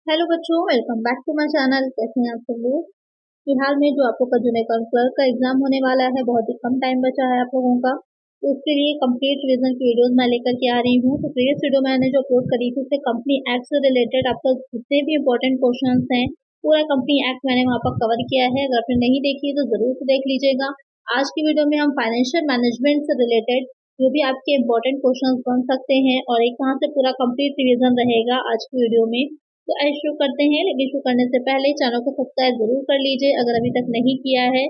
Hello बच्चों, welcome back to my channel. कैसे हैं आप सब लोग। फिलहाल में जो आप लोग का जूनियर क्लर्क का एग्जाम होने वाला है, बहुत ही कम टाइम बचा है आप लोगों का। तो उसके लिए कंप्लीट रिवीजन की वीडियोस मैं लेकर के आ रही हूँ। तो प्रीवियस वीडियो मैंने जो अपलोड करी थी उससे कंपनी एक्ट से रिलेटेड आपका जितने भी इंपॉर्टेंट क्वेश्चन हैं पूरा कंपनी एक्ट मैंने वहाँ पर कवर किया है। अगर आपने नहीं देखी तो जरूर से देख लीजिएगा। आज की वीडियो में हम फाइनेंशियल मैनेजमेंट से रिलेटेड जो भी आपके इंपॉर्टेंट क्वेश्चन बन सकते हैं और एक कहाँ से पूरा कंप्लीट रिवीजन रहेगा आज की वीडियो में। तो आइए शुरू करते हैं, लेकिन शुरू करने से पहले चैनल को सब्सक्राइब जरूर कर लीजिए अगर अभी तक नहीं किया है,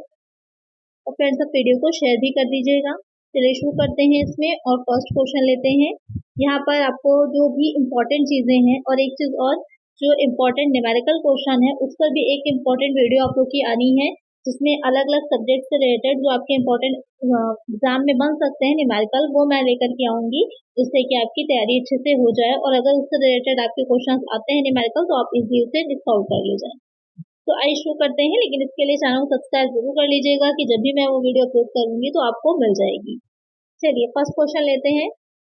और फ्रेंड्स आप वीडियो को शेयर भी कर दीजिएगा। चलिए शुरू करते हैं इसमें और फर्स्ट क्वेश्चन लेते हैं। यहाँ पर आपको जो भी इम्पोर्टेंट चीजें हैं और एक चीज और, जो इम्पोर्टेंट न्यूमेरिकल क्वेश्चन है उस पर भी एक इम्पोर्टेंट वीडियो आप लोग की आनी है, जिसमें अलग अलग सब्जेक्ट से रिलेटेड जो आपके इम्पोर्टेंट एग्जाम में बन सकते हैं न्यूमेरिकल, वो मैं लेकर के आऊंगी, जिससे कि आपकी तैयारी अच्छे से हो जाए। और अगर उससे रिलेटेड आपके क्वेश्चन आते हैं न्यूमेरिकल तो आप इजीली उसे सॉल्व कर ले जाए। तो आइए शुरू करते हैं, लेकिन इसके लिए चैनल को सब्सक्राइब जरूर कर लीजिएगा कि जब भी मैं वो वीडियो अपलोड करूंगी तो आपको मिल जाएगी। चलिए फर्स्ट क्वेश्चन लेते हैं।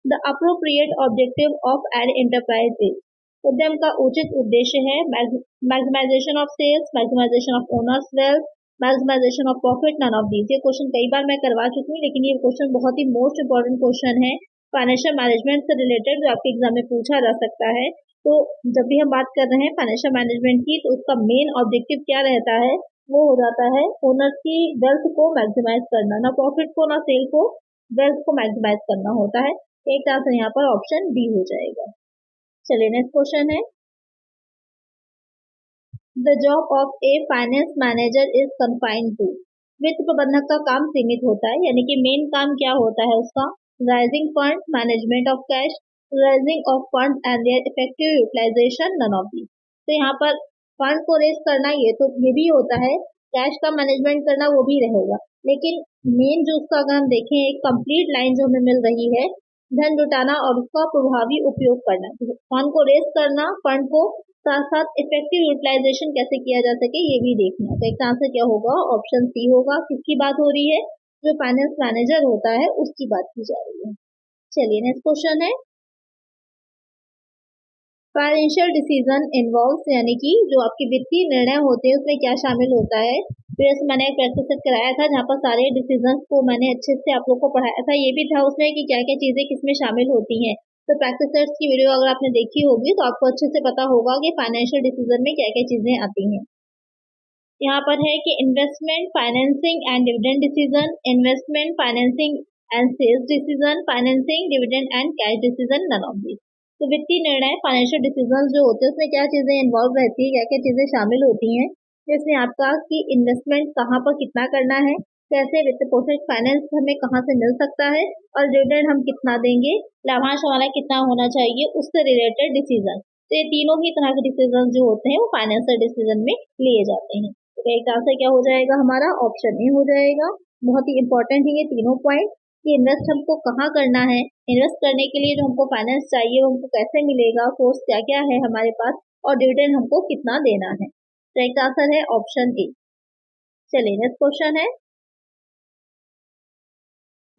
The appropriate objective of an enterprise is. उद्यम का उचित उद्देश्य है maximisation of sales, maximisation of owners wealth, maximisation of profit, none of these. ये क्वेश्चन कई बार मैं करवा चुकी हूँ, लेकिन ये क्वेश्चन बहुत ही मोस्ट इंपॉर्टेंट क्वेश्चन है फाइनेंशियल मैनेजमेंट से रिलेटेड, जो आपके एग्जाम में पूछा जा सकता है। तो जब भी हम बात कर रहे हैं फाइनेंशियल मैनेजमेंट की, तो उसका मेन ऑब्जेक्टिव क्या रहता है, वो हो जाता है ओनर की वेल्थ को मैक्सिमाइज करना, ना प्रॉफिट को ना सेल को, वेल्थ को मैक्सिमाइज करना होता है। एक आंसर यहाँ पर ऑप्शन बी हो जाएगा। चलिए नेक्स्ट क्वेश्चन है। The job of a finance manager is confined to. वित्त प्रबंधक का काम सीमित होता है, यानी कि मेन काम क्या होता है उसका, rising fund, management of cash, raising of fund and their effective utilisation, none of these. तो यहाँ पर फंड को रेज करना ये भी होता है, कैश का मैनेजमेंट करना वो भी रहेगा, लेकिन मेन जो उसका अगर हम देखें एक कंप्लीट लाइन जो हमें मिल रही है, धन जुटाना और उसका प्रभावी उपयोग करना, फंड को रेज करना, फंड को साथ साथ इफेक्टिव यूटिलाइजेशन कैसे किया जा सके ये भी देखना। तो एक आंसर क्या होगा, ऑप्शन सी होगा। किसकी बात हो रही है, जो फाइनेंस मैनेजर होता है उसकी बात की जा रही है। चलिए नेक्स्ट क्वेश्चन है। फाइनेंशियल डिसीजन इन्वॉल्व, यानी कि जो आपके वित्तीय निर्णय होते हैं उसमें क्या शामिल होता है। फिर मैंने एक प्रैक्टिस सेट कराया था जहाँ पर सारे डिसीजंस को मैंने अच्छे से आप लोग को पढ़ाया था, ये भी था उसमें कि क्या क्या चीजें किसमें शामिल होती हैं। तो प्रैक्टिस सेट्स की वीडियो अगर आपने देखी होगी तो आपको अच्छे से पता होगा कि फाइनेंशियल डिसीजन में क्या क्या चीजें आती हैं। यहाँ पर है कि investment financing and dividend decision, investment financing and sales decision, financing dividend and cash decision, none of this. तो वित्तीय निर्णय फाइनेंशियल डिसीजन जो होते हैं उसमें क्या चीजें इन्वॉल्व रहती है, क्या क्या चीजें शामिल होती हैं। इसमें आपका कि इन्वेस्टमेंट कहाँ पर कितना करना है, कैसे वित्त पोषित फाइनेंस हमें कहाँ से मिल सकता है, और डिविडेंड हम कितना देंगे, लाभांश हमारा कितना होना चाहिए, उससे रिलेटेड डिसीजन। तो ये तीनों ही तरह के डिसीजन जो होते हैं वो फाइनेंशियल डिसीजन में लिए जाते हैं। तो एक आंसर क्या हो जाएगा हमारा, ऑप्शन ए हो जाएगा। बहुत ही इंपॉर्टेंट है ये तीनों पॉइंट कि इन्वेस्ट हमको कहाँ करना है, इन्वेस्ट करने के लिए जो हमको फाइनेंस चाहिए वो हमको कैसे मिलेगा, सोर्स क्या क्या है हमारे पास, और डिविडेंड हमको कितना देना है। तो एक आंसर है ऑप्शन ए। चलिए नेक्स्ट क्वेश्चन है।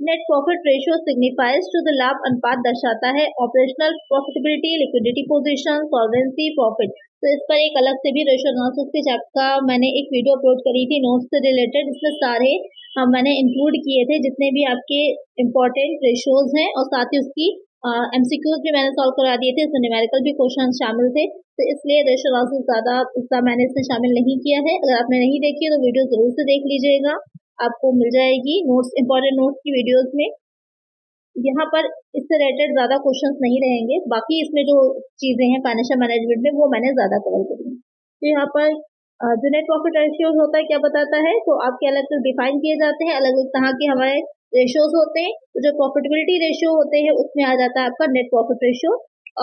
Net profit ratio signifies to the लाभ अनुपात दर्शाता है operational profitability, liquidity position, solvency, profit. तो इस पर एक अलग से भी रेशियो एनालिसिस के चैप्टर का मैंने एक वीडियो अपलोड करी थी नोट्स से रिलेटेड, जिसमें सारे मैंने इंक्लूड किए थे जितने भी आपके इम्पोर्टेंट रेशियोज हैं, और साथ ही उसकी एमसीक्यूज भी मैंने सॉल्व करा दिए थे, इसमें न्यूमेरिकल भी क्वेश्चन शामिल थे। तो इसलिए रेशियो एनालिसिस ज्यादा इसका मैंने इसमें शामिल नहीं किया है। अगर आपने नहीं देखी है तो वीडियो जरूर से देख लीजिएगा, आपको मिल जाएगी नोट्स, इंपॉर्टेंट नोट्स की वीडियोस में। यहाँ पर इससे रिलेटेड ज्यादा क्वेश्चंस नहीं रहेंगे, बाकी इसमें जो चीजें हैं फाइनेंशियल मैनेजमेंट में वो मैंने ज्यादा कवर करी है। तो यहाँ पर जो नेट प्रॉफिट रेशियोज होता है क्या बताता है, तो आपके अलग से डिफाइन किए जाते हैं, अलग अलग तरह के हमारे रेशियोज होते हैं। तो जो प्रॉफिटेबिलिटी रेशियो होते हैं उसमें आ जाता है आपका net profit ratio.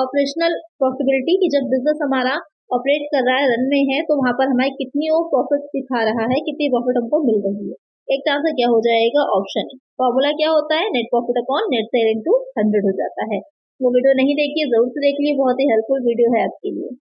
Operational profitability की जब बिजनेस हमारा ऑपरेट कर रहा है, रन में है, तो वहां पर हमारे कितनी वो प्रॉफिट दिखा रहा है, कितनी प्रॉफिट हमको मिल रही है। एक आंसर क्या हो जाएगा, ऑप्शन ए। फॉर्मूला क्या होता है, net profit upon net cell into 100 हो जाता है। वो वीडियो नहीं देखी है जरूर से देख लीजिए, बहुत ही हेल्पफुल वीडियो है आपके लिए।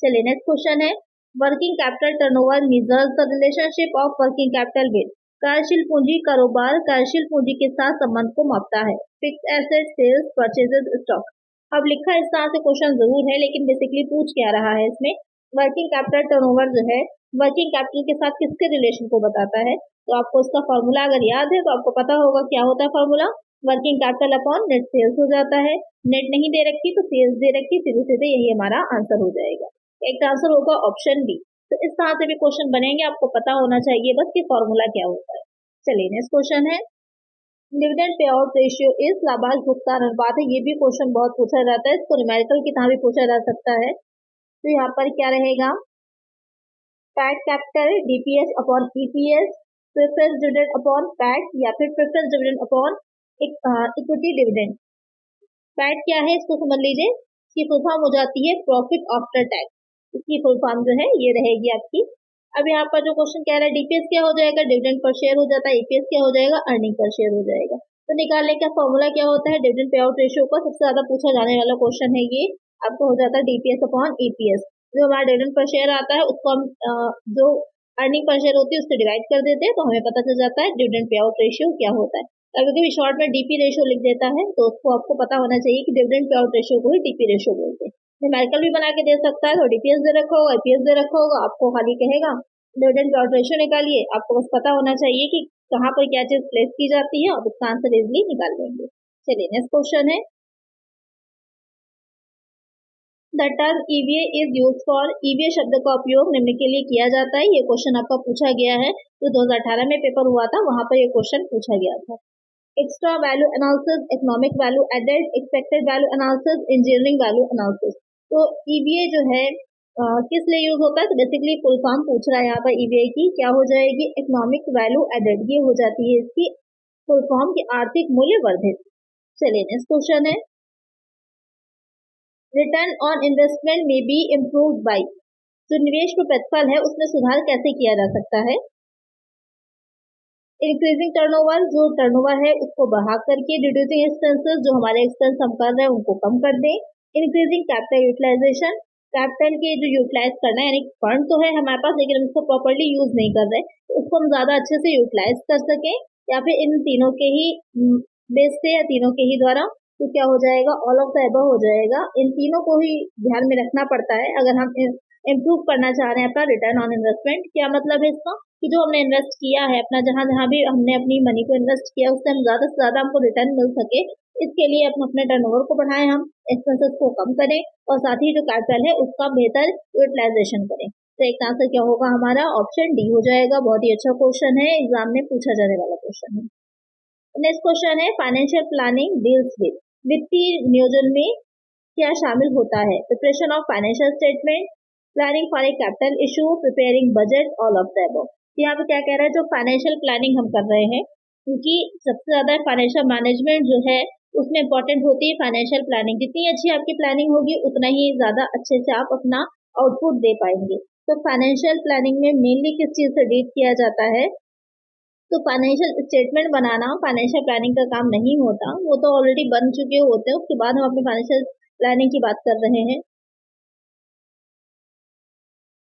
चलिए नेक्स्ट क्वेश्चन है। Working capital turnover measures the relationship of working capital with. कार्यशील पूंजी कारोबार कार्यशील पूंजी के साथ संबंध को मापता है। Fix asset, sales, purchases, stock. अब लिखा इस तरह से क्वेश्चन जरूर है, लेकिन बेसिकली पूछ क्या रहा है इसमें, वर्किंग कैपिटल टर्नओवर जो है वर्किंग कैपिटल के साथ किसके रिलेशन को बताता है। तो आपको इसका फॉर्मूला अगर याद है तो आपको पता होगा क्या होता है formula, working capital upon net sales हो जाता है। नेट नहीं दे रखी तो सेल्स दे रखी, सीधे सीधे यही हमारा आंसर हो जाएगा। एक आंसर होगा ऑप्शन बी। तो इस तरह से भी क्वेश्चन बनेंगे, आपको पता होना चाहिए बस कि फॉर्मूला क्या होता है। चलिए नेक्स्ट क्वेश्चन है, dividend pay out ratio is लाभांश भुगतान अनुपात है। ये भी क्वेश्चन बहुत पूछा जाता है, इसको न्यूमेरिकल की तरह भी पूछा जा सकता है। तो यहाँ पर क्या रहेगा, PAT capital DPS upon EPS, preference dividend upon PAT, या फिर preference dividend upon equity dividend. PAT क्या है इसको समझ लीजिए, इसकी फुल फॉर्म हो जाती है प्रॉफिट आफ्टर टैक्स, इसकी फुल फॉर्म जो है ये रहेगी आपकी। अब यहाँ पर जो क्वेश्चन कह रहा है डीपीएस क्या हो जाएगा, डिविडेंड पर शेयर हो जाता है, ईपीएस क्या हो जाएगा, अर्निंग पर शेयर हो जाएगा। तो निकालने का फॉर्मूला क्या होता है, डिविडेंड पे आउट रेशियो का सबसे ज्यादा पूछा जाने वाला क्वेश्चन है ये, आपको हो जाता है डीपीएस अपॉन ईपीएस। जो हमारा डिविडेंड पर शेयर आता है उसको हम जो अर्निंग पर शेयर होती है उससे डिवाइड कर देते हैं, तो हमें पता चल जाता है डिविडेंड पे आउट रेशियो क्या होता है। कभी कभी शॉर्ट में डीपी रेशियो लिख देता है, तो उसको आपको पता होना चाहिए कि डिविडेंड पे आउट रेशियो को ही डीपी रेशियो बोलते हैं। न्यूमेरिकल भी बना के दे सकता है, तो डीपीएस दे रखा होगा, ईपीएस दे रखा होगा, आपको खाली कहेगा डिविडेंड पे आउट रेशियो निकालिए। आपको बस पता होना चाहिए कि कहाँ पर क्या चीज प्लेस की जाती है, और उसका आंसर इजिली निकाल लेंगे। चलिए नेक्स्ट क्वेश्चन है, the term EVA is use for, EVA शब्द का उपयोग निम्न के लिए किया जाता है। ये क्वेश्चन आपका पूछा गया है, तो 2018 में पेपर हुआ था, वहां पर ये क्वेश्चन पूछा गया था। Extra value analysis, economic value added, expected value analysis, engineering value analysis. तो ईवीए जो है किस लिए यूज होता है, तो बेसिकली फुल फॉर्म पूछ रहा है यहाँ पर ईवीए की, क्या हो जाएगी, इकोनॉमिक वैल्यू एडेड, ये हो जाती है इसकी फुल फॉर्म की आर्थिक मूल्य वर्धित। चलिए नेक्स्ट क्वेश्चन है, रिटर्न ऑन इन्वेस्टमेंट में बी इम्प्रूव बाई, जो निवेश पर प्रतिफल है उसमें सुधार कैसे किया जा सकता है। इंक्रीजिंग टर्नओवर, जो टर्नओवर है उसको बढ़ा करके, रिड्यूसिंग एक्सपेंसेस, जो हमारे एक्सपेंस हम कर रहे हैं उनको कम कर दें, इंक्रीजिंग कैपिटल यूटिलाइजेशन, कैपिटल के जो यूटिलाइज करना है, यानी फंड तो है हमारे पास लेकिन हम इसको प्रॉपर्ली यूज नहीं कर रहे, तो उसको हम ज्यादा अच्छे से यूटिलाइज कर सकें, या फिर इन तीनों के ही बेस से या तीनों के ही द्वारा, तो क्या हो जाएगा, ऑल ऑफ द अबव हो जाएगा। इन तीनों को ही ध्यान में रखना पड़ता है अगर हम इम्प्रूव करना चाह रहे हैं अपना रिटर्न ऑन इन्वेस्टमेंट। क्या मतलब है इसका, कि जो हमने इन्वेस्ट किया है अपना, जहां जहां भी हमने अपनी मनी को इन्वेस्ट किया उससे हम ज्यादा से ज्यादा हमको रिटर्न मिल सके, इसके लिए अपने टर्नओवर को बढ़ाएं, हम एक्सपेंसेस को कम करें, और साथ ही जो कैपिटल है उसका बेहतर यूटिलाइजेशन करें। तो एक आंसर क्या होगा हमारा, ऑप्शन डी हो जाएगा। बहुत ही अच्छा क्वेश्चन है, एग्जाम में पूछा जाने वाला क्वेश्चन है। नेक्स्ट क्वेश्चन है, फाइनेंशियल प्लानिंग डील्स विद, वित्तीय नियोजन में क्या शामिल होता है, preparation of financial statement, planning for a capital issue, preparing budget, all of the above. यहाँ पे क्या कह रहा है, जो फाइनेंशियल प्लानिंग हम कर रहे हैं, क्योंकि सबसे ज्यादा फाइनेंशियल मैनेजमेंट जो है उसमें इंपॉर्टेंट होती है फाइनेंशियल प्लानिंग। जितनी अच्छी आपकी प्लानिंग होगी उतना ही ज्यादा अच्छे से आप अपना आउटपुट दे पाएंगे। तो फाइनेंशियल प्लानिंग में मेनली किस चीज से डील किया जाता है, तो फाइनेंशियल स्टेटमेंट बनाना फाइनेंशियल प्लानिंग का काम नहीं होता, वो तो ऑलरेडी बन चुके होते हैं, उसके बाद हम अपनी फाइनेंशियल प्लानिंग की बात कर रहे हैं।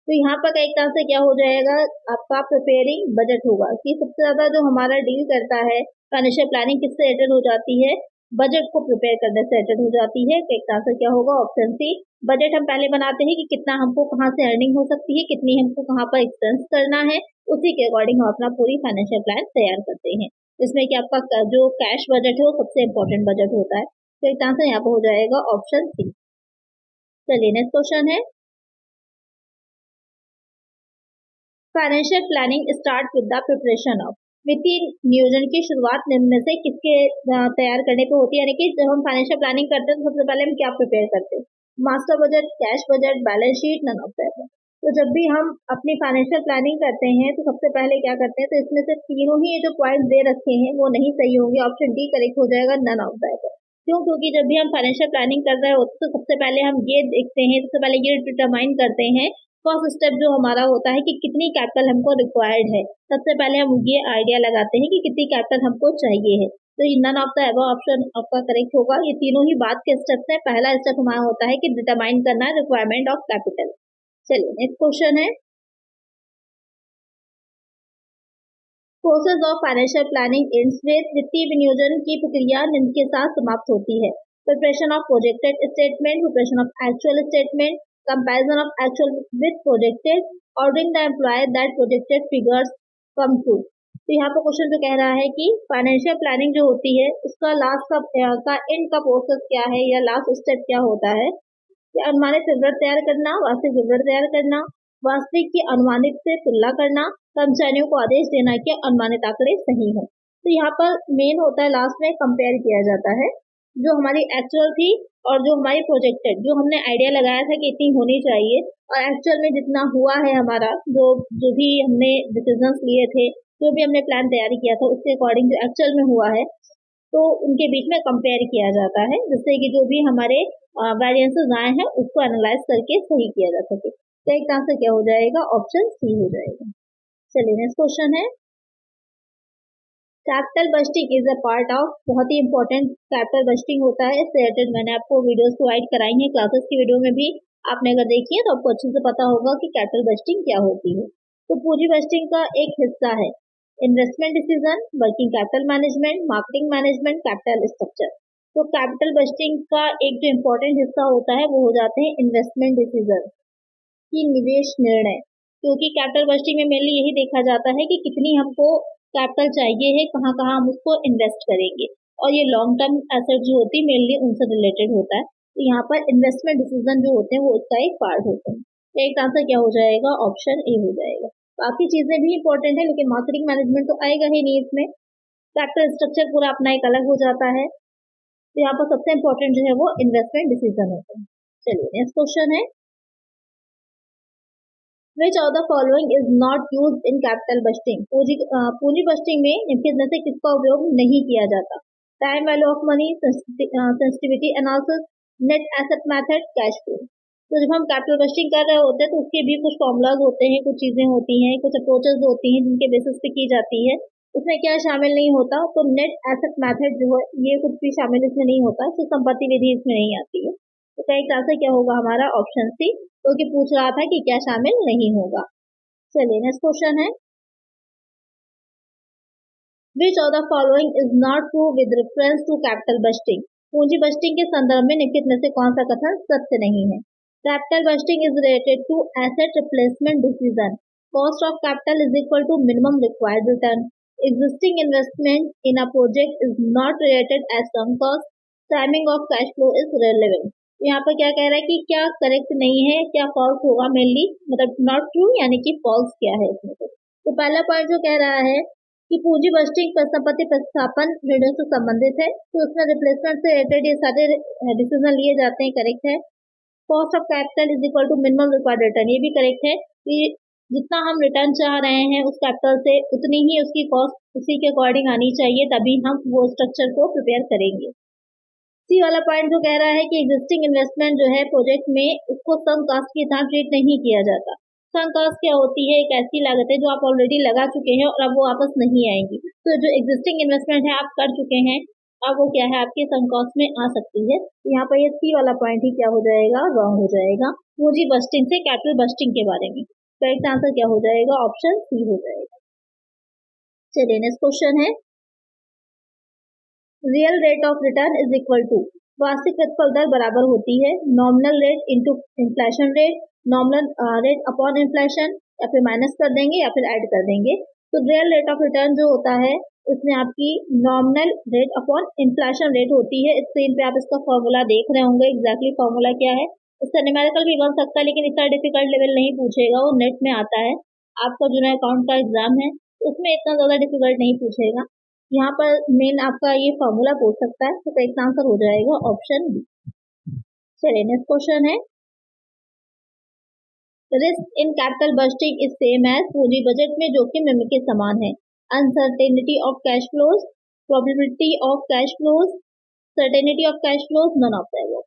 तो यहाँ पर एक तरह से क्या हो जाएगा, आपका प्रिपेयरिंग बजट होगा, कि सबसे ज्यादा जो हमारा डील करता है फाइनेंशियल प्लानिंग किससे रिलेटेड हो जाती है, बजट को प्रिपेयर करने से रिलेटेड हो जाती है। तो एक तरह से क्या होगा, ऑप्शन सी। बजट हम पहले बनाते हैं कि कितना हमको कहाँ से अर्निंग हो सकती है, कितनी हमको कहाँ पर एक्सपेंस करना है, उसी के अकॉर्डिंग हम अपना पूरी फाइनेंशियल प्लान तैयार करते हैं। इसमें कि आपका जो कैश बजट है वो सबसे इम्पोर्टेंट बजट होता है। तो एक तरह से यहाँ पर हो जाएगा ऑप्शन सी। चलिए नेक्स्ट क्वेश्चन है, financial planning start with the preparation of, वित्तीय नियोजन की शुरुआत निम्न में से किसके तैयार करने पे होती है, यानी कि जब हम फाइनेंशियल प्लानिंग करते हैं तो सबसे पहले हम क्या प्रिपेयर करते हैं, master budget, cash budget, balance sheet, none of that. तो जब भी हम अपनी फाइनेंशियल प्लानिंग करते हैं तो सबसे पहले क्या करते हैं, तो इसमें से तीनों ही जो पॉइंट दे रखे हैं वो नहीं सही होंगे, ऑप्शन डी करेक्ट हो जाएगा, नन ऑफ दैट। क्यों, क्योंकि जब भी हम फाइनेंशियल प्लानिंग कर रहे होते हैं तो सबसे पहले हम ये देखते हैं, सबसे पहले ये डिटरमाइन करते हैं, फर्स्ट स्टेप जो हमारा होता है कि कितनी कैपिटल हमको रिक्वायर्ड है। सबसे पहले हम ये आइडिया लगाते हैं कि कितनी कैपिटल हमको चाहिए है। तो none of the above option आपका करेक्ट होगा। ये तीनों ही बात के स्टेप्स है। पहला स्टेप हमारा होता है कि डिटरमाइन करना रिक्वायरमेंट ऑफ कैपिटल। चलिए नेक्स्ट क्वेश्चन है, process of financial planning ends with, वित्तीय विनियोजन की प्रक्रिया निम्न के साथ समाप्त होती है। preparation of projected statement, preparation of actual statement, comparison of actual with projected, ordering the employee that projected figures come true। तो यहाँ पर क्वेश्चन जो कह रहा है कि फाइनेंशियल प्लानिंग जो होती है उसका लास्ट का एंड का प्रोसेस क्या है या लास्ट स्टेप क्या होता है, अनुमानित विवरण तैयार करना, वास्तविक विवरण तैयार करना, वास्तविक की अनुमानित से तुलना करना, कर्मचारियों को आदेश देना कि अनुमानित आंकड़े सही हो। तो यहाँ पर मेन होता है लास्ट में कंपेयर किया जाता है जो हमारी एक्चुअल थी और जो हमारी प्रोजेक्टेड, जो हमने आइडिया लगाया था कि इतनी होनी चाहिए और एक्चुअल में जितना हुआ है हमारा, जो भी हमने डिसीजंस लिए थे, जो भी हमने प्लान तैयार किया था उसके अकॉर्डिंग जो एक्चुअल में हुआ है, तो उनके बीच में कंपेयर किया जाता है जिससे कि जो भी हमारे वेरिएंसेस आए हैं उसको एनालाइज करके सही किया जा सके। तो एक आंसर क्या हो जाएगा, ऑप्शन सी हो जाएगा। चलिए नेक्स्ट क्वेश्चन है, capital budgeting is a part of, बहुत ही इंपॉर्टेंट कैपिटल बस्टिंग होता है, इससे रिलेटेड मैंने आपको वीडियोस प्रोवाइड कराई हैं, क्लासेस की वीडियो में भी आपने अगर देखी है तो आपको अच्छे से पता होगा कि कैपिटल बस्टिंग क्या होती है। तो पूंजी बस्टिंग का एक हिस्सा है investment decision, working capital management, marketing management, capital structure. तो कैपिटल बस्टिंग का एक जो इम्पोर्टेंट हिस्सा होता है वो हो जाते हैं इन्वेस्टमेंट डिसीजन की निवेश निर्णय, क्योंकि कैपिटल बस्टिंग में मेनली यही देखा जाता है कि कितनी हमको कैपिटल चाहिए है, कहाँ कहाँ हम उसको इन्वेस्ट करेंगे, और ये लॉन्ग टर्म एसेट जो होती है मेनली उनसे रिलेटेड होता है। तो यहाँ पर इन्वेस्टमेंट डिसीजन जो होते हैं वो उसका एक पार्ट होता है। एक आंसर क्या हो जाएगा, ऑप्शन ए हो जाएगा। बाकी चीजें भी इंपॉर्टेंट है लेकिन मार्केटिंग मैनेजमेंट तो आएगा ही नहीं इसमें, कैपिटल स्ट्रक्चर पूरा अपना एक अलग हो जाता है। तो यहाँ पर सबसे इंपॉर्टेंट जो है वो इन्वेस्टमेंट डिसीजन होता है। चलिए नेक्स्ट क्वेश्चन है, Which of the following is not used in capital busting? पूंजी बस्टिंग में निम्नलिखित में से किसका उपयोग नहीं किया जाता? Time value of money, sensitivity analysis, net asset method, cash flow. तो जब हम कैपिटल बस्टिंग कर रहे होते हैं तो उसके भी कुछ फॉर्मूलाज होते हैं, कुछ चीजें होती हैं, कुछ अप्रोचेस होती हैं जिनके बेसिस पे की जाती है। उसमें क्या शामिल नहीं होता, तो नेट एसेट मेथड जो है ये कुछ भी शामिल इसमें नहीं होता, तो संपत्ति विधि इसमें नहीं आती है। तो कई आंसर क्या होगा हमारा, ऑप्शन सी, क्योंकि पूछ रहा था कि क्या शामिल नहीं होगा। चलिए नेक्स्ट क्वेश्चन है, Which of the following is not true with reference to capital busting? पूंजी बस्टिंग के संदर्भ में निम्नलिखित में से कौन सा कथन सत्य नहीं है? Capital budgeting is related to asset replacement decision, cost of capital is equal to minimum required return, existing investment in a project is not related as sunk cost, timing of cash flow is relevant. यहाँ पर क्या कह रहा है कि क्या correct नहीं है, क्या फॉल्स होगा, मेनली मतलब नॉट ट्रू यानी कि फॉल्स क्या है इसमें। तो पहला पॉइंट जो कह रहा है कि पूंजी बस्टिंग पर संपत्ति प्रतिस्थापन निर्णय से संबंधित है, तो उसमें रिप्लेसमेंट से रिलेटेड ये सारे डिसीजन लिए जाते हैं, करेक्ट है। Cost of capital is equal to minimum required return, ये भी करेक्ट है कि जितना हम रिटर्न चाह रहे हैं उस कैपिटल से उतनी ही उसकी कॉस्ट उसी के अकॉर्डिंग आनी चाहिए, तभी हम वो स्ट्रक्चर को प्रिपेयर करेंगे। सी वाला पॉइंट जो कह रहा है कि एग्जिस्टिंग इन्वेस्टमेंट जो है प्रोजेक्ट में उसको सम कॉस्ट की तरह ट्रीट नहीं किया जाता। सम कॉस्ट क्या होती है, एक ऐसी लागत है जो आप ऑलरेडी लगा चुके हैं और अब वो वापस नहीं आएंगी। तो जो एग्जिस्टिंग इन्वेस्टमेंट है आप कर चुके हैं, अब वो क्या है आपके सम कॉस्ट में आ सकती है। तो यहाँ पर ये सी वाला पॉइंट ही क्या हो जाएगा, रॉन्ग हो जाएगा पूंजी बस्टिंग से कैपिटल बस्टिंग के बारे में। करेक्ट आंसर क्या हो जाएगा, ऑप्शन सी हो जाएगा। चलिए नेक्स्ट क्वेश्चन है, real rate of return is equal to, वार्षिक प्रतिफल दर बराबर होती है nominal rate into inflation rate, nominal rate upon inflation, या फिर माइनस कर देंगे या फिर ऐड कर देंगे। तो रियल रेट ऑफ रिटर्न जो होता है उसमें आपकी nominal rate upon inflation rate होती है। स्क्रीन पे आप इसका फॉर्मूला देख रहे होंगे, एग्जैक्टली फॉर्मूला क्या है, इसका न्यूमेरिकल भी बन सकता है लेकिन इतना डिफिकल्ट लेवल नहीं पूछेगा, वो नेट में आता है। आपका जो अकाउंट का एग्जाम है उसमें इतना ज्यादा डिफिकल्ट नहीं पूछेगा, यहाँ पर मेन आपका ये फॉर्मूला पूछ सकता है। तो करेक्ट आंसर हो जाएगा ऑप्शन बी। चलिए नेक्स्ट क्वेश्चन है, risk in capital budgeting is same as, पूंजी बजट में जोखिम निम्न के समान है, uncertainty of cash flows, probability of cash flows, certainty of cash flows, none of the above.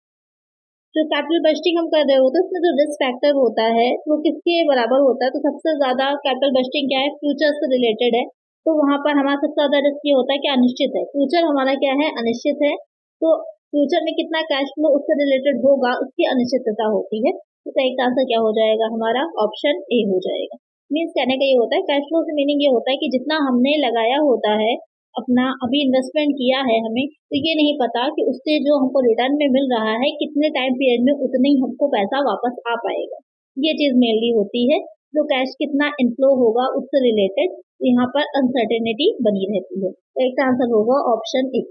जो कैपिटल बस्टिंग हम कर रहे होते हैं उसमें जो रिस्क फैक्टर होता है वो किसके बराबर होता है, तो सबसे ज्यादा कैपिटल बस्टिंग क्या है, फ्यूचर से रिलेटेड है। तो वहां पर हमारा सबसे ज्यादा रिस्क ये होता है कि अनिश्चित है, फ्यूचर हमारा क्या है, अनिश्चित है। तो फ्यूचर में कितना कैश फ्लो उससे रिलेटेड होगा उसकी अनिश्चितता होती है। तो करेक्ट आंसर क्या हो जाएगा हमारा, ऑप्शन ए हो जाएगा। मीन्स कहने का ये होता है, कैश फ्लो से मीनिंग ये होता है कि जितना हमने लगाया होता है अपना अभी इन्वेस्टमेंट किया है हमें, तो ये नहीं पता कि उससे जो हमको रिटर्न में मिल रहा है कितने टाइम पीरियड में उतने ही हमको पैसा वापस आ पाएगा। ये चीज मेनली होती है, जो कैश कितना इनफ्लो होगा उससे रिलेटेड यहाँ पर अनसर्टेनिटी बनी रहती है। तो एक आंसर होगा ऑप्शन ए।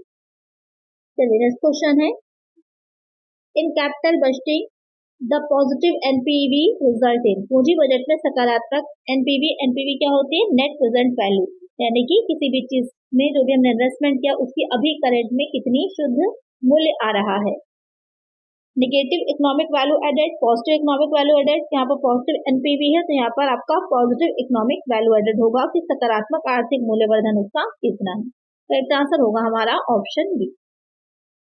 चलिए नेक्स्ट क्वेश्चन है, in capital budgeting the positive NPV result in, पूंजी बजट में सकारात्मक एनपीवी क्या होती है, नेट प्रेजेंट वैल्यू, यानी कि किसी भी चीज में जो भी हमने इन्वेस्टमेंट किया उसकी अभी करंट में कितनी शुद्ध मूल्य आ रहा है। Negative economic value added, positive economic value added, यहाँ पर पॉजिटिव एनपीवी है तो यहाँ पर आपका पॉजिटिव इकोनॉमिक वैल्यू एडेड होगा कि सकारात्मक आर्थिक मूल्यवर्धन उसका कितना है। तो एक आंसर होगा हमारा ऑप्शन बी।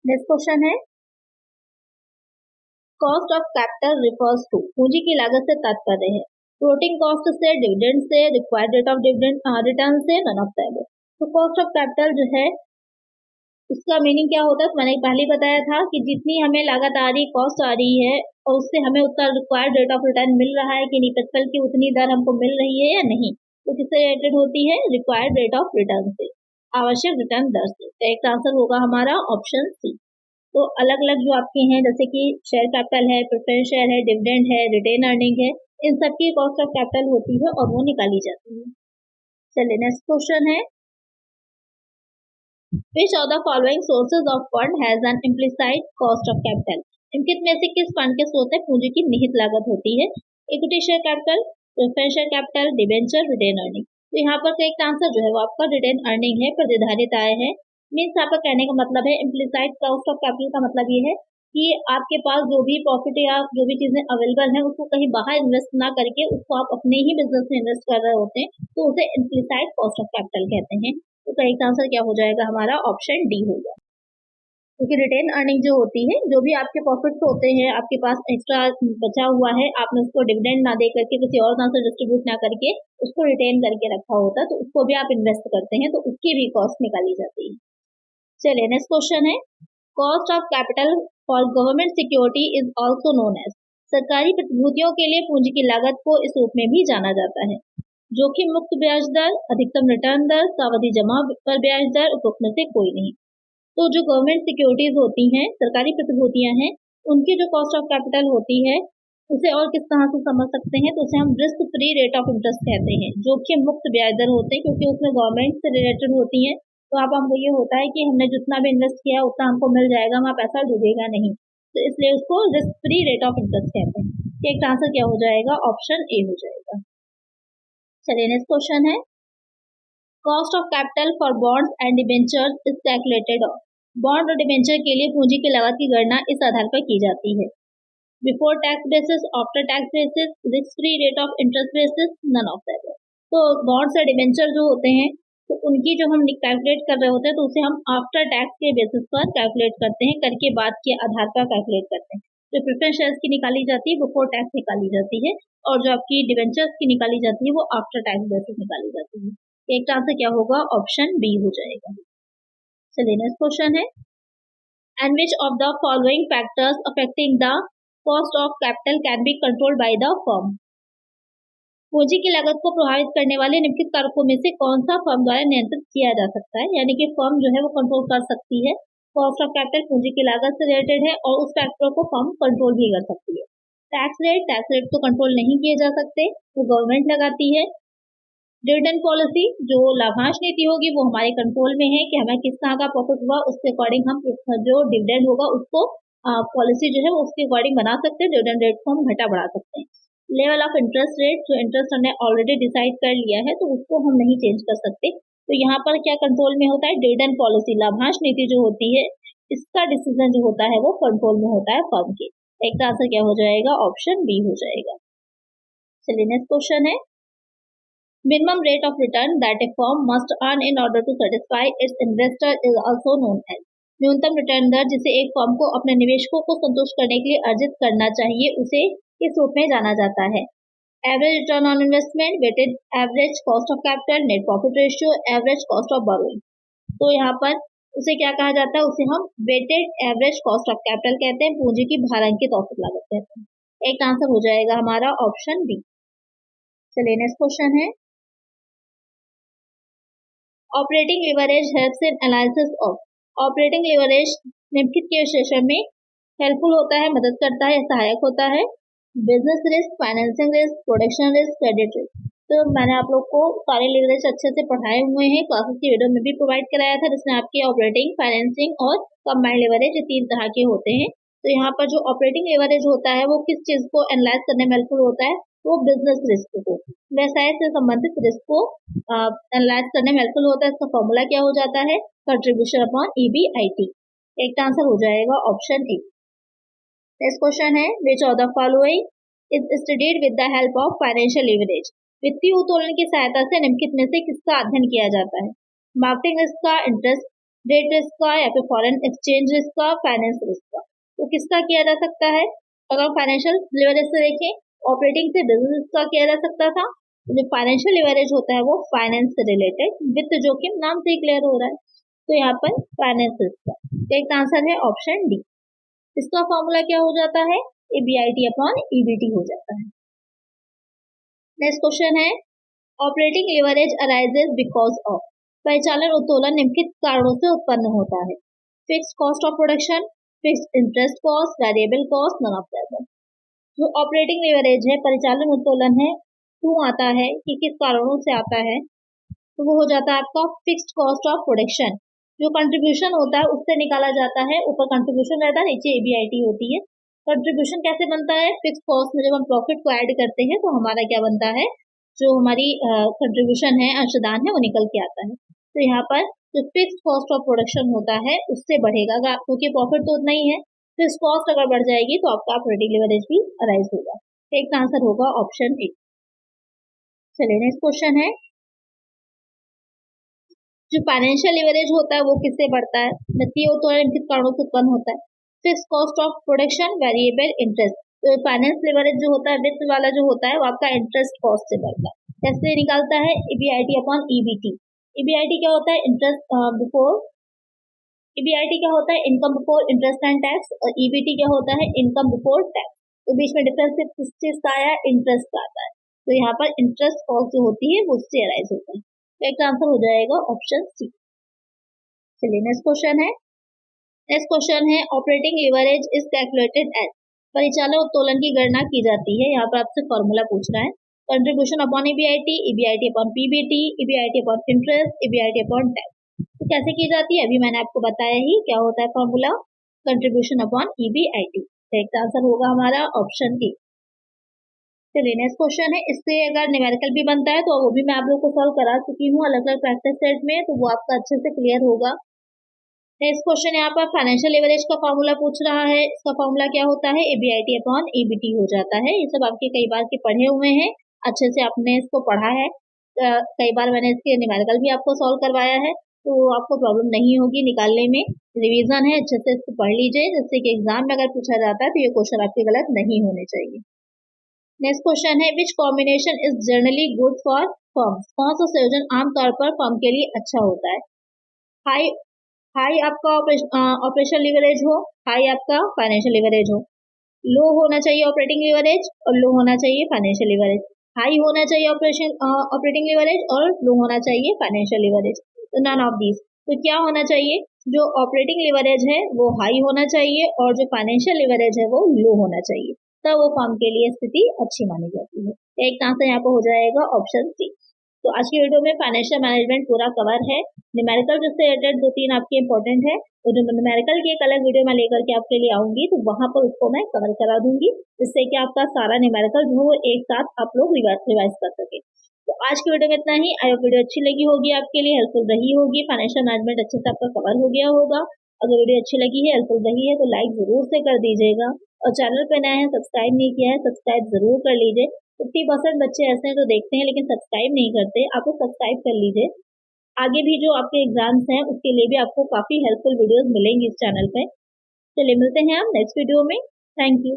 नेक्स्ट क्वेश्चन है, cost of capital refers to, पूंजी की लागत से तात्पर्य है फ्लोटिंग कॉस्ट से, डिविडेंड से, required rate of dividend return से, नन ऑफ द अबव। तो कॉस्ट ऑफ कैपिटल जो है उसका मीनिंग क्या होता है, तो मैंने पहले बताया था कि जितनी हमें लागत आ रही, कॉस्ट आ रही है और उससे हमें उतना रिक्वायर्ड रेट ऑफ रिटर्न मिल रहा है कि नहीं, प्रिंसिपल की उतनी दर हमको मिल रही है या नहीं, तो किससे रिलेटेड होती है, रिक्वायर्ड रेट ऑफ रिटर्न से, आवश्यक रिटर्न दर से। तो एक आंसर होगा हमारा ऑप्शन सी। तो अलग अलग जो आपके हैं जैसे कि शेयर कैपिटल है, प्रेफरेंस शेयर है, डिविडेंड है, रिटेन अर्निंग है, इन सब की कॉस्ट ऑफ कैपिटल होती है और वो निकाली जाती है। चलिए नेक्स्ट क्वेश्चन है, which of the following sources of fund has an implicit cost of capital, निम्नलिखित में से किस फंड के स्रोत में पूंजी की निहित लागत होती है, equity share capital, preference share capital, debenture, retain earning. तो यहाँ पर एक आंसर जो है वो आपका रिटेन अर्निंग है, प्रतिधारित आय है। मीन्स आपका कहने का मतलब है इम्प्लिसाइड कॉस्ट ऑफ कैपिटल का मतलब ये है कि आपके पास जो भी प्रॉफिट या जो भी चीजें अवेलेबल है उसको कहीं बाहर इन्वेस्ट ना करके उसको आप अपने ही बिजनेस में इन्वेस्ट कर रहे होते हैं, तो उसे इम्प्लिसाइड कॉस्ट ऑफ कैपिटल कहते हैं। तो करेक्ट आंसर क्या हो जाएगा हमारा ऑप्शन डी होगा, क्योंकि रिटेन अर्निंग जो होती है, जो भी आपके प्रॉफिट्स होते हैं, आपके पास एक्स्ट्रा बचा हुआ है, आपने उसको डिविडेंड ना दे करके किसी और नाम से डिस्ट्रीब्यूट ना करके उसको रिटेन करके रखा होता है, तो उसको भी आप इन्वेस्ट करते हैं, तो उसकी भी कॉस्ट निकाली जाती है। चलिए नेक्स्ट क्वेश्चन है, cost of capital for government security is also known as, सरकारी प्रतिभूतियों के लिए पूंजी की लागत को इस रूप में भी जाना जाता है, जोखिम मुक्त ब्याज दर, अधिकतम रिटर्न दर, सावधि जमा पर ब्याज दर, उपरोक्त में से कोई नहीं। तो जो गवर्नमेंट सिक्योरिटीज होती हैं, सरकारी प्रतिभूतियां हैं, उनकी जो कॉस्ट ऑफ कैपिटल होती है उसे और किस तरह से समझ सकते हैं, तो उसे हम risk free rate of interest कहते हैं, जोखिम मुक्त ब्याज दर होते हैं क्योंकि उसमें गवर्नमेंट से रिलेटेड होती है। तो अब हमको ये होता है कि हमने जितना भी इन्वेस्ट किया उतना हमको मिल जाएगा, हमारा पैसा डूबेगा नहीं, तो इसलिए उसको risk free rate of interest कहते हैं। एक आंसर क्या हो जाएगा, ऑप्शन ए हो जाएगा। चलिए नेक्स्ट क्वेश्चन है, cost of capital for bonds and debentures is calculated on, bond और डिबेंचर के लिए पूंजी की लागत की गणना इस आधार पर की जाती है, before tax basis, after tax basis, risk free rate of interest basis, none of that. तो बॉन्ड्स और डिबेंचर जो होते हैं तो उनकी जो हम कैलकुलेट कर रहे होते हैं तो उसे हम आफ्टर टैक्स के बेसिस पर कैलकुलेट करते हैं, करके बाद के आधार पर कैलकुलेट करते हैं। तो प्रेफरेंस शेयर्स की निकाली जाती है, बिफोर टैक्स निकाली जाती है, और जो आपकी डिबेंचर्स की निकाली जाती है वो आफ्टर टैक्स बेसिस निकाली जाती है। एक आंसर क्या होगा, ऑप्शन बी हो जाएगा। चलिए नेक्स्ट क्वेश्चन है, and which of the following factors affecting the cost of capital can be controlled by the firm, पूंजी की लागत को प्रभावित करने वाले निम्नलिखित कारकों में से कौन सा फर्म द्वारा नियंत्रित किया जा सकता है, यानी कि फर्म जो है वो कंट्रोल कर सकती है, कॉस्ट ऑफ कैपिटल पूंजी की लागत से रिलेटेड है और उस फैक्टर को फर्म कंट्रोल भी कर सकती है। टैक्स रेट तो कंट्रोल नहीं किए जा सकते, वो गवर्नमेंट लगाती है। डिविडेंड पॉलिसी, जो लाभांश नीति होगी वो हमारे कंट्रोल में है कि हमें किस तरह का प्रॉफिट हुआ उसके अकॉर्डिंग हम जो डिविडेंड होगा उसको पॉलिसी जो है वो उसके अकॉर्डिंग बना सकते हैं, डिविडेंड रेट को हम घटा बढ़ा सकते हैं। लेवल ऑफ इंटरेस्ट रेट, जो इंटरेस्ट हमने ऑलरेडी डिसाइड कर लिया है तो उसको हम नहीं चेंज कर सकते, तो यहाँ पर क्या कंट्रोल में होता है, डिविडेंड पॉलिसी, लाभांश नीति जो होती है इसका डिसीजन जो होता है वो कंट्रोल में होता है फर्म के। एक आंसर क्या हो जाएगा, ऑप्शन बी हो जाएगा। चलिए नेक्स्ट क्वेश्चन है, minimum rate of return that a firm must earn in order to satisfy its investor is also known as, न्यूनतम रिटर्न दर जिसे एक फर्म को अपने निवेशकों को संतुष्ट करने के लिए अर्जित करना चाहिए उसे किस रूप में जाना जाता है, average return on investment, weighted average cost of capital, net profit ratio, average cost of borrowing. तो यहाँ पर उसे क्या कहा जाता है, उसे हम weighted average cost of capital कहते हैं, पूंजी की भारांकित औसत लागत कहते हैं। एक आंसर हो जाएगा हमारा ऑप्शन बी। चलिए नेक्स्ट क्वेश्चन है, operating leverage helps in analysis of. Operating leverage निम्नलिखित के विश्लेषण में हेल्पफुल होता है, मदद करता है, सहायक होता है। Business risk, financing risk, production risk, credit risk. तो मैंने आप लोग को सारे लिवरेज अच्छे से पढ़ाए हुए हैं, क्लासेस की वीडियो में भी प्रोवाइड कराया था, जिसमें आपके ऑपरेटिंग, फाइनेंसिंग और कंबाइंड लिवरेज ये 3 तरह के होते हैं। तो यहाँ पर जो ऑपरेटिंग लिवरेज होता है वो किस चीज को एनालाइज करने में हेल्पफुल होता है, वो बिजनेस रिस्क को, व्यवसाय से संबंधित रिस्क को एनालाइज करने में हेल्पफुल होता है। इसका फॉर्मूला क्या हो जाता है, कंट्रीब्यूशन अपॉन EBIT। एक आंसर हो जाएगा ऑप्शन ए। नेक्स्ट क्वेश्चन है, which of the following is studied with the help of financial leverage. वित्तीय उत्तोलन की सहायता से निम्नलिखित में से किसका अध्ययन किया जाता है, मार्केटिंग रिस्क का, इंटरेस्ट रेट रिस्क का, या फिर फॉरेन एक्सचेंज रिस्क का, फाइनेंस रिस्क का। तो किसका किया जा सकता है, अगर फाइनेंशियल लिवरेज से देखें, ऑपरेटिंग से बिजनेस रिस्क का किया जा सकता था। जो फाइनेंशियल लिवरेज होता है वो फाइनेंस से रिलेटेड, वित्त जोखिम नाम से ही क्लियर हो रहा है, तो यहाँ पर फाइनेंस रिस्क का। एक आंसर है ऑप्शन डी। इसका फॉर्मूला क्या हो जाता है, EBIT अपॉन EBT हो जाता है। नेक्स्ट क्वेश्चन है, operating leverage arises because of. परिचालन उत्तोलन निम्नलिखित कारणों से उत्पन्न होता है, fixed cost of production, fixed interest cost, variable cost, none of the above. जो ऑपरेटिंग लिवरेज है, परिचालन उत्तोलन है, क्यों आता है कि किस कारणों से आता है, तो वो हो जाता है आपका फिक्स्ड कॉस्ट ऑफ प्रोडक्शन। जो कंट्रीब्यूशन होता है उससे निकाला जाता है, ऊपर कंट्रीब्यूशन रहता है, नीचे EBIT होती है। कंट्रीब्यूशन कैसे बनता है, फिक्स कॉस्ट में जब हम प्रॉफिट को ऐड करते हैं तो हमारा क्या बनता है, जो हमारी कंट्रीब्यूशन है, अंशदान है, वो निकल के आता है। तो यहाँ पर जो फिक्स कॉस्ट ऑफ प्रोडक्शन होता है उससे बढ़ेगा, क्योंकि प्रॉफिट तो उतना ही है, फिक्स कॉस्ट अगर बढ़ जाएगी तो आपका ऑपरेटिंग लिवरेज भी अराइज होगा। एक आंसर होगा ऑप्शन ए। चलिए नेक्स्ट क्वेश्चन है, जो फाइनेंशियल लिवरेज होता है वो किससे बढ़ता है, वित्तीय उत्तोलन किस कारणों से उत्पन्न होता है, fix cost of production, variable interest. तो फाइनेंस लिवरेज जो होता है, वित्त वाला जो होता है वो आपका इंटरेस्ट कॉस्ट से बढ़ता है। कैसे निकालता है, EBIT अपॉन EBT। EBIT क्या होता है, इंटरेस्ट बिफोर, EBIT क्या होता है, income before interest and tax, और EBT क्या होता है, इनकम बिफोर टैक्स। तो बीच में डिफरेंस किस चीज का आया, इंटरेस्ट का आता है। तो यहाँ पर इंटरेस्ट कॉस्ट जो होती है वो उससे अराइज होता है। एक आंसर हो जाएगा ऑप्शन सी। चलिए नेक्स्ट क्वेश्चन है, operating leverage is calculated as. परिचालन उत्तोलन की गणना की जाती है, यहाँ पर आपसे फॉर्मूला पूछ रहा है, contribution upon EBIT, EBIT upon PBT, EBIT upon interest, EBIT upon tax. तो कैसे की जाती है, अभी मैंने आपको बताया ही, क्या होता है फॉर्मूला, कंट्रीब्यूशन अपॉन EBIT। एक आंसर होगा हमारा ऑप्शन ए। चलिए नेक्स्ट क्वेश्चन है, इससे अगर न्यूमेरिकल भी बनता है तो वो भी मैं आप लोग को सॉल्व करा चुकी हूँ अलग अलग प्रैक्टिस सेट में, तो वो आपका अच्छे से क्लियर होगा। नेक्स्ट क्वेश्चन यहाँ पर फाइनेंशियल लिवरेज का फॉर्मूला पूछ रहा है, इसका फॉर्मूला क्या होता है, EBIT अपॉन EBT हो जाता है। ये सब आपके कई बार के पढ़े हुए हैं, अच्छे से आपने इसको पढ़ा है, कई बार मैंने इसके न्यूमेरिकल भी आपको सॉल्व करवाया है, तो आपको प्रॉब्लम नहीं होगी निकालने में। रिवीजन है, अच्छे से इसको पढ़ लीजिए, जिससे कि एग्जाम में अगर पूछा जाता है तो ये क्वेश्चन आपके गलत नहीं होने चाहिए। नेक्स्ट क्वेश्चन है, which combination is generally good for firms. कौन सा संयोजन आमतौर पर फर्म के लिए अच्छा होता है, हाई आपका ऑपरेशन लिवरेज हो, हाई आपका फाइनेंशियल लिवरेज हो, लो होना चाहिए ऑपरेटिंग लिवरेज और लो होना चाहिए फाइनेंशियल लिवरेज, हाई होना चाहिए ऑपरेटिंग लिवरेज और लो होना चाहिए फाइनेंशियल लिवरेज। तो नन ऑफ दीज। तो क्या होना चाहिए, जो ऑपरेटिंग लिवरेज है वो हाई होना चाहिए और जो फाइनेंशियल लिवरेज है वो लो होना चाहिए, तब वो फर्म के लिए स्थिति अच्छी मानी जाती है। एक आंसर यहाँ पर हो जाएगा ऑप्शन सी। तो आज की वीडियो में फाइनेंशियल मैनेजमेंट पूरा कवर है, न्यूमेरिकल जिससे रिलेटेड 2-3 आपके इंपॉर्टेंट है, और जो न्यूमेरिकल की एक अलग वीडियो मैं लेकर के आपके लिए आऊंगी तो वहां पर उसको मैं कवर करा दूंगी, जिससे कि आपका सारा न्यूमेरिकल जो है एक साथ आप लोग रिवाइज कर सके। तो आज की वीडियो में इतना ही। आई होप वीडियो अच्छी लगी होगी, आपके लिए हेल्पफुल रही होगी, फाइनेंशियल मैनेजमेंट अच्छे से आपका कवर हो गया होगा। अगर वीडियो अच्छी लगी है, हेल्पफुल रही है, तो लाइक जरूर से कर दीजिएगा, और चैनल पे नए हैं, सब्सक्राइब नहीं किया है, सब्सक्राइब जरूर कर लीजिए। 50% बच्चे ऐसे हैं जो देखते हैं लेकिन सब्सक्राइब नहीं करते, आप लोग सब्सक्राइब कर लीजिए। आगे भी जो आपके एग्जाम्स हैं उसके लिए भी आपको काफी हेल्पफुल वीडियोस मिलेंगी इस चैनल पे। चलिए मिलते हैं हम नेक्स्ट वीडियो में। Thank you.